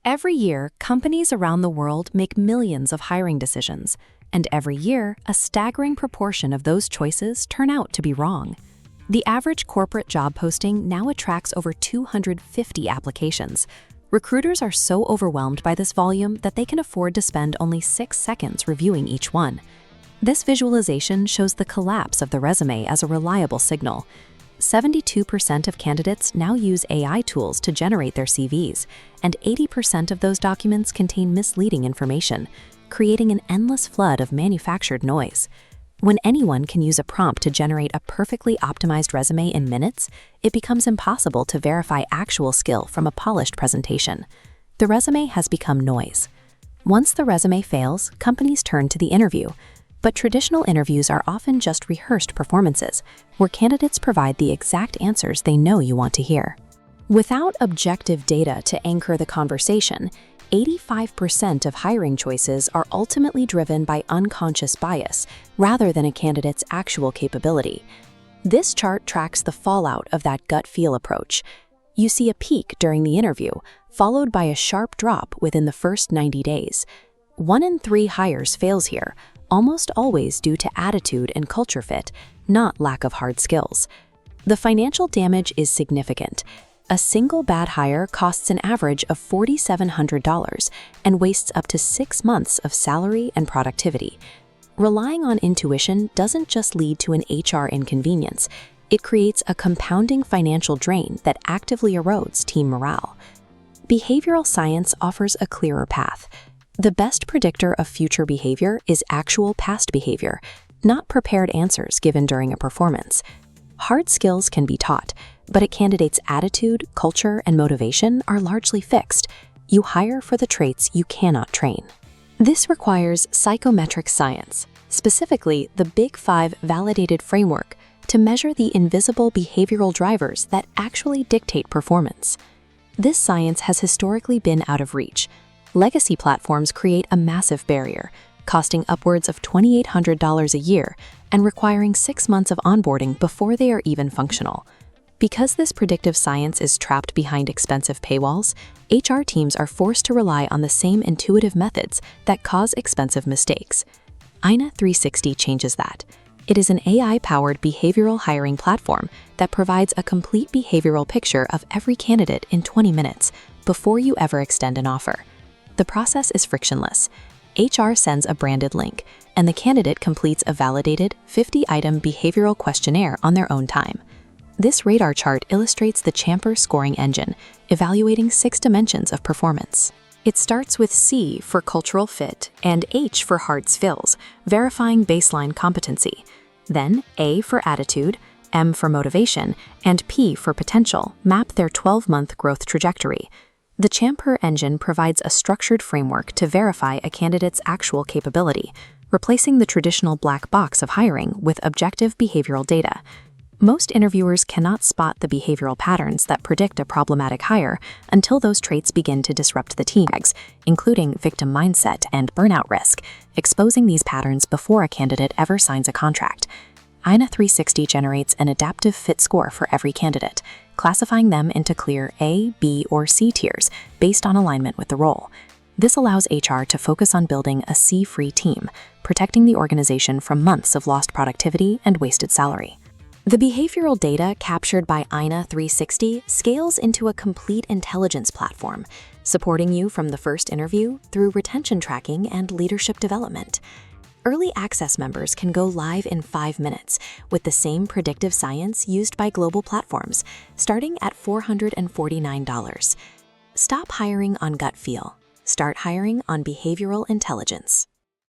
Every year, companies around the world make millions of hiring decisions, and every year, a staggering proportion of those choices turn out to be wrong. The average corporate job posting now attracts over 250 applications. Recruiters are so overwhelmed by this volume that they can afford to spend only 6 seconds reviewing each one. This visualization shows the collapse of the resume as a reliable signal. 72% of candidates now use AI tools to generate their CVs, and 80% of those documents contain misleading information, creating an endless flood of manufactured noise. When anyone can use a prompt to generate a perfectly optimized resume in minutes, it becomes impossible to verify actual skill from a polished presentation. The resume has become noise. Once the resume fails, companies turn to the interview. But traditional interviews are often just rehearsed performances, where candidates provide the exact answers they know you want to hear. Without objective data to anchor the conversation, 85% of hiring choices are ultimately driven by unconscious bias rather than a candidate's actual capability. This chart tracks the fallout of that gut feel approach. You see a peak during the interview, followed by a sharp drop within the first 90 days. 1 in 3 hires fails here, almost always due to attitude and culture fit, not lack of hard skills. The financial damage is significant. A single bad hire costs an average of $4,700 and wastes up to 6 months of salary and productivity. Relying on intuition doesn't just lead to an HR inconvenience, it creates a compounding financial drain that actively erodes team morale. Behavioral science offers a clearer path. The best predictor of future behavior is actual past behavior, not prepared answers given during a performance. Hard skills can be taught, but a candidate's attitude, culture, and motivation are largely fixed. You hire for the traits you cannot train. This requires psychometric science, specifically the Big 5 validated framework, to measure the invisible behavioral drivers that actually dictate performance. This science has historically been out of reach. Legacy platforms create a massive barrier, costing upwards of $2,800 a year and requiring 6 months of onboarding before they are even functional. Because this predictive science is trapped behind expensive paywalls, HR teams are forced to rely on the same intuitive methods that cause expensive mistakes. Aina360 changes that. It is an AI-powered behavioral hiring platform that provides a complete behavioral picture of every candidate in 20 minutes before you ever extend an offer. The process is frictionless. HR sends a branded link, and the candidate completes a validated 50-item behavioral questionnaire on their own time. This radar chart illustrates the CHAMPR scoring engine, evaluating 6 dimensions of performance. It starts with C for cultural fit and H for hard skills, verifying baseline competency. Then A for attitude, M for motivation, and P for potential map their 12-month growth trajectory. The CHAMPR engine provides a structured framework to verify a candidate's actual capability, replacing the traditional black box of hiring with objective behavioral data. Most interviewers cannot spot the behavioral patterns that predict a problematic hire until those traits begin to disrupt the team, including victim mindset and burnout risk, exposing these patterns before a candidate ever signs a contract. Aina360 generates an adaptive fit score for every candidate, classifying them into clear A, B, or C tiers based on alignment with the role. This allows HR to focus on building a C-free team, protecting the organization from months of lost productivity and wasted salary. The behavioral data captured by Aina360 scales into a complete intelligence platform, supporting you from the first interview through retention tracking and leadership development. Early access members can go live in 5 minutes with the same predictive science used by global platforms, starting at $449. Stop hiring on gut feel. Start hiring on behavioral intelligence.